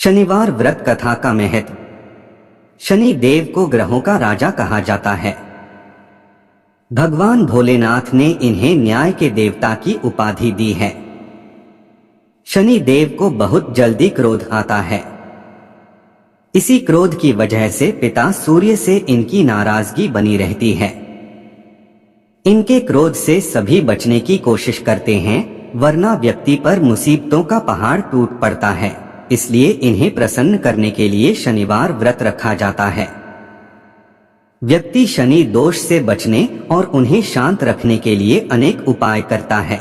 शनिवार व्रत कथा का महत्व। शनि देव को ग्रहों का राजा कहा जाता है। भगवान भोलेनाथ ने इन्हें न्याय के देवता की उपाधि दी है। शनि देव को बहुत जल्दी क्रोध आता है। इसी क्रोध की वजह से पिता सूर्य से इनकी नाराजगी बनी रहती है। इनके क्रोध से सभी बचने की कोशिश करते हैं, वरना व्यक्ति पर मुसीबतों का पहाड़ टूट पड़ता है। इसलिए इन्हें प्रसन्न करने के लिए शनिवार व्रत रखा जाता है। व्यक्ति शनि दोष से बचने और उन्हें शांत रखने के लिए अनेक उपाय करता है।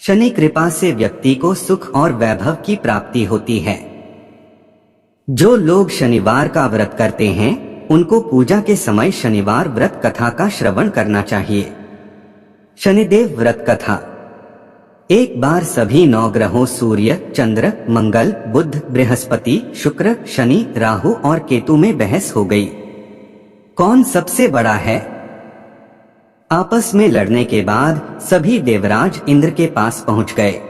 शनि कृपा से व्यक्ति को सुख और वैभव की प्राप्ति होती है। जो लोग शनिवार का व्रत करते हैं, उनको पूजा के समय शनिवार व्रत कथा का श्रवण करना चाहिए। शनिदेव व्रत कथा। एक बार सभी 9 ग्रहों सूर्य, चंद्र, मंगल, बुध, बृहस्पति, शुक्र, शनि, राहु और केतु में बहस हो गई। कौन सबसे बड़ा है? आपस में लड़ने के बाद सभी देवराज इंद्र के पास पहुंच गए।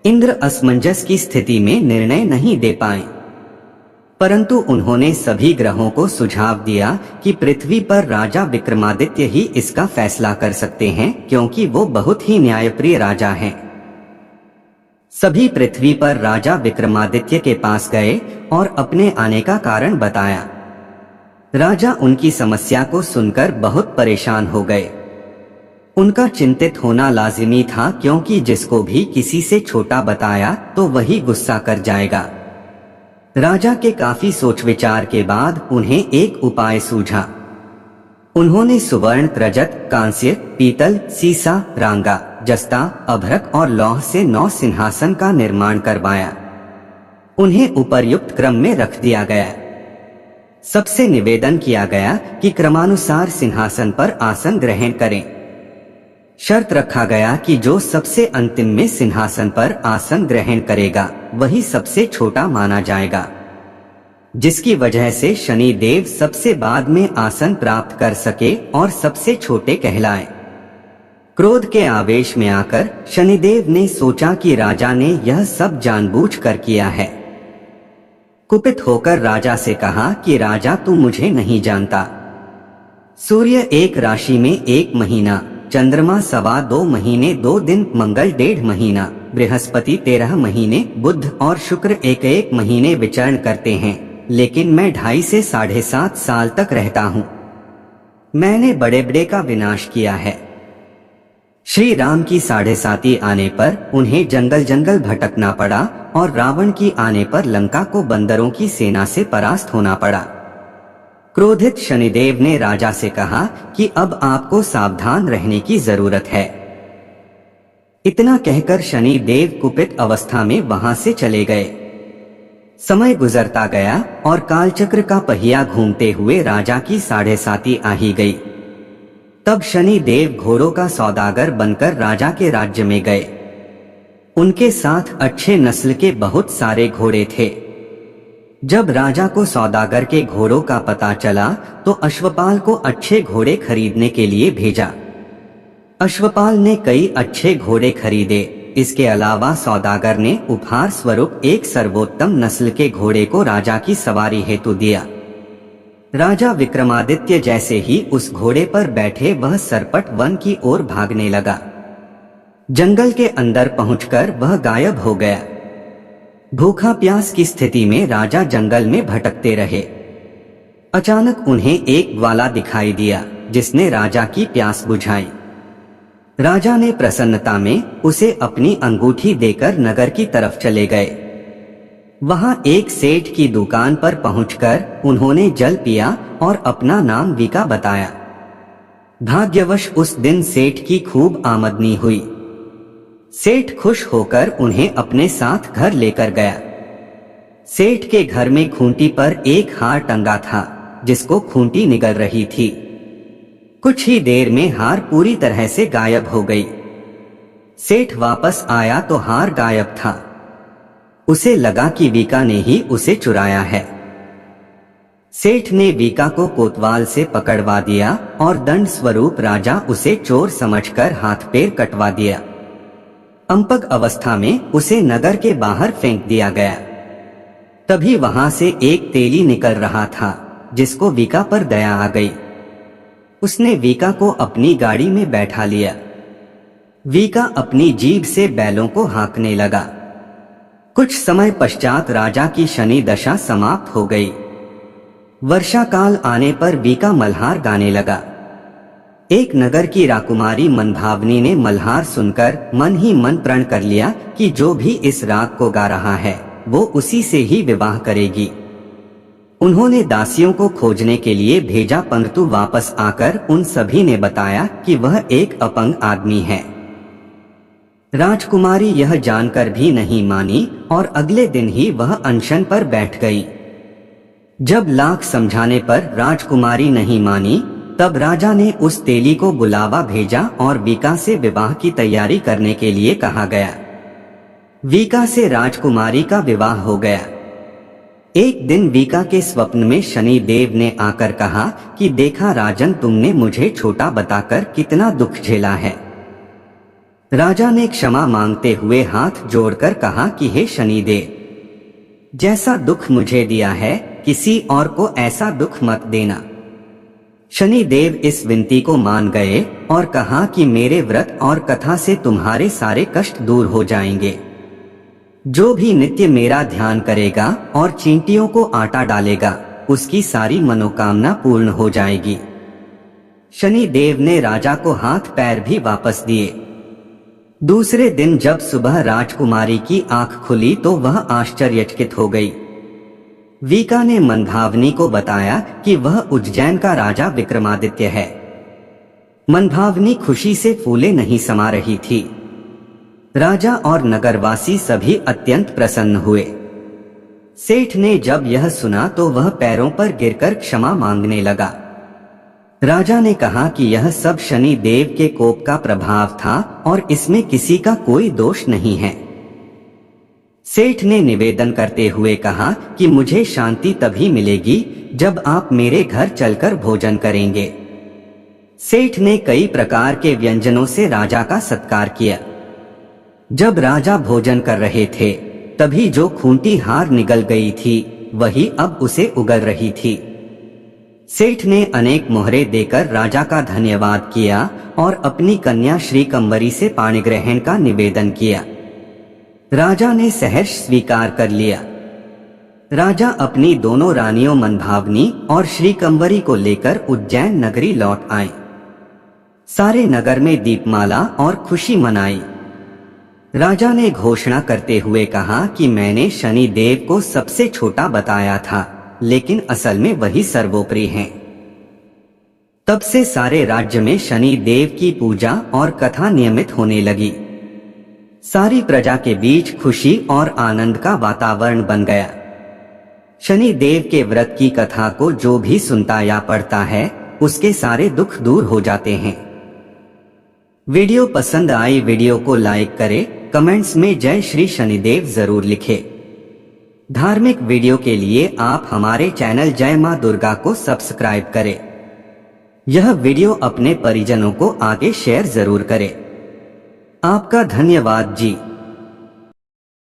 इंद्र असमंजस की स्थिति में निर्णय नहीं दे पाए, परंतु उन्होंने सभी ग्रहों को सुझाव दिया कि पृथ्वी पर राजा विक्रमादित्य ही इसका फैसला कर सकते हैं, क्योंकि वो बहुत ही न्यायप्रिय राजा हैं। सभी पृथ्वी पर राजा विक्रमादित्य के पास गए और अपने आने का कारण बताया। राजा उनकी समस्या को सुनकर बहुत परेशान हो गए। उनका चिंतित होना लाजिमी था, क्योंकि जिसको भी किसी से छोटा बताया तो वही गुस्सा कर जाएगा। राजा के काफी सोच विचार के बाद उन्हें एक उपाय सूझा। उन्होंने सुवर्ण, रजत, कांस्य, पीतल, सीसा, रांगा, जस्ता, अभ्रक और लौह से 9 सिंहासन का निर्माण करवाया। उन्हें उपर्युक्त क्रम में रख दिया गया। सबसे निवेदन किया गया कि क्रमानुसार सिंहासन पर आसन ग्रहण करें। शर्त रखा गया कि जो सबसे अंतिम में सिंहासन पर आसन ग्रहण करेगा, वही सबसे छोटा माना जाएगा, जिसकी वजह से शनि देव सबसे बाद में आसन प्राप्त कर सके और सबसे छोटे कहलाए। क्रोध के आवेश में आकर शनिदेव ने सोचा कि राजा ने यह सब जानबूझकर किया है। कुपित होकर राजा से कहा कि राजा, तू मुझे नहीं जानता। सूर्य 1 राशि में 1 महीना, चंद्रमा 2.25 महीने 2 दिन, मंगल 1.5 महीना, बृहस्पति 13 महीने, बुध और शुक्र 1 महीने विचरण करते हैं, लेकिन मैं 2.5 से 7.5 साल तक रहता हूँ। मैंने बड़े बड़े का विनाश किया है। श्री राम की 7.5 आने पर उन्हें जंगल जंगल भटकना पड़ा और रावण की आने पर लंका को बंदरों की सेना से परास्त होना पड़ा। क्रोधित शनिदेव ने राजा से कहा कि अब आपको सावधान रहने की जरूरत है। इतना कहकर शनि देव कुपित अवस्था में वहां से चले गए। समय गुजरता गया और कालचक्र का पहिया घूमते हुए राजा की 7.5 आ ही गई। तब शनि देव घोड़ों का सौदागर बनकर राजा के राज्य में गए। उनके साथ अच्छे नस्ल के बहुत सारे घोड़े थे। जब राजा को सौदागर के घोड़ों का पता चला तो अश्वपाल को अच्छे घोड़े खरीदने के लिए भेजा। अश्वपाल ने कई अच्छे घोड़े खरीदे। इसके अलावा सौदागर ने उपहार स्वरूप एक सर्वोत्तम नस्ल के घोड़े को राजा की सवारी हेतु दिया। राजा विक्रमादित्य जैसे ही उस घोड़े पर बैठे, वह सरपट वन की ओर भागने लगा। जंगल के अंदर पहुंचकर वह गायब हो गया। भूखा प्यास की स्थिति में राजा जंगल में भटकते रहे। अचानक उन्हें एक ग्वाला दिखाई दिया, जिसने राजा की प्यास बुझाई। राजा ने प्रसन्नता में उसे अपनी अंगूठी देकर नगर की तरफ चले गए। वहां एक सेठ की दुकान पर पहुंचकर उन्होंने जल पिया और अपना नाम विका बताया। भाग्यवश उस दिन सेठ की खूब आमदनी हुई। सेठ खुश होकर उन्हें अपने साथ घर लेकर गया। सेठ के घर में खूंटी पर एक हार टंगा था, जिसको खूंटी निगल रही थी। कुछ ही देर में हार पूरी तरह से गायब हो गई। सेठ वापस आया तो हार गायब था। उसे लगा कि विका ने ही उसे चुराया है। सेठ ने विका को कोतवाल से पकड़वा दिया और दंड स्वरूप राजा उसे चोर समझकर हाथ पैर कटवा दिया। अंपग अवस्था में उसे नगर के बाहर फेंक दिया गया। तभी वहां से एक तेली निकल रहा था, जिसको वीका पर दया आ गई। उसने वीका को अपनी गाड़ी में बैठा लिया। वीका अपनी जीभ से बैलों को हाँकने लगा। कुछ समय पश्चात राजा की शनि दशा समाप्त हो गई। वर्षा काल आने पर वीका मल्हार गाने लगा। एक नगर की राकुमारी मनभावनी ने मल्हार सुनकर मन ही मन प्रण कर लिया कि जो भी इस राग को गा रहा है वो उसी से ही विवाह करेगी। उन्होंने दासियों को खोजने के लिए भेजा, परंतु वापस आकर उन सभी ने बताया कि वह एक अपंग आदमी है। राजकुमारी यह जानकर भी नहीं मानी और अगले दिन ही वह अनशन पर बैठ गई। जब लाख समझाने पर राजकुमारी नहीं मानी, तब राजा ने उस तेली को बुलावा भेजा और वीका से विवाह की तैयारी करने के लिए कहा गया। वीका से राजकुमारी का विवाह हो गया। एक दिन वीका के स्वप्न में शनि देव ने आकर कहा कि देखा राजन, तुमने मुझे छोटा बताकर कितना दुख झेला है। राजा ने क्षमा मांगते हुए हाथ जोड़कर कहा कि हे शनिदेव, जैसा दुख मुझे दिया है किसी और को ऐसा दुख मत देना। शनिदेव इस विनती को मान गए और कहा कि मेरे व्रत और कथा से तुम्हारे सारे कष्ट दूर हो जाएंगे। जो भी नित्य मेरा ध्यान करेगा और चींटियों को आटा डालेगा, उसकी सारी मनोकामना पूर्ण हो जाएगी। शनिदेव ने राजा को हाथ पैर भी वापस दिए। दूसरे दिन जब सुबह राजकुमारी की आंख खुली तो वह आश्चर्यचकित हो गई। वीका ने मनभावनी को बताया कि वह उज्जैन का राजा विक्रमादित्य है। मनभावनी खुशी से फूले नहीं समा रही थी। राजा और नगरवासी सभी अत्यंत प्रसन्न हुए। सेठ ने जब यह सुना तो वह पैरों पर गिरकर क्षमा मांगने लगा। राजा ने कहा कि यह सब शनि देव के कोप का प्रभाव था और इसमें किसी का कोई दोष नहीं है। सेठ ने निवेदन करते हुए कहा कि मुझे शांति तभी मिलेगी जब आप मेरे घर चलकर भोजन करेंगे। सेठ ने कई प्रकार के व्यंजनों से राजा का सत्कार किया। जब राजा भोजन कर रहे थे तभी जो खूंटी हार निगल गई थी वही अब उसे उगल रही थी। सेठ ने अनेक मोहरे देकर राजा का धन्यवाद किया और अपनी कन्या श्रीकंवरी से पाणिग्रहण का निवेदन किया। राजा ने सहर्ष स्वीकार कर लिया। राजा अपनी दोनों रानियों मनभावनी और श्रीकंवरी को लेकर उज्जैन नगरी लौट आए। सारे नगर में दीपमाला और खुशी मनाई। राजा ने घोषणा करते हुए कहा कि मैंने शनि देव को सबसे छोटा बताया था, लेकिन असल में वही सर्वोपरि हैं। तब से सारे राज्य में शनि देव की पूजा और कथा नियमित होने लगी। सारी प्रजा के बीच खुशी और आनंद का वातावरण बन गया। शनि देव के व्रत की कथा को जो भी सुनता या पढ़ता है उसके सारे दुख दूर हो जाते हैं। वीडियो पसंद आई, वीडियो को लाइक करें, कमेंट्स में जय श्री शनिदेव जरूर लिखें। धार्मिक वीडियो के लिए आप हमारे चैनल जय मां दुर्गा को सब्सक्राइब करें। यह वीडियो अपने परिजनों को आगे शेयर जरूर करें। आपका धन्यवाद जी।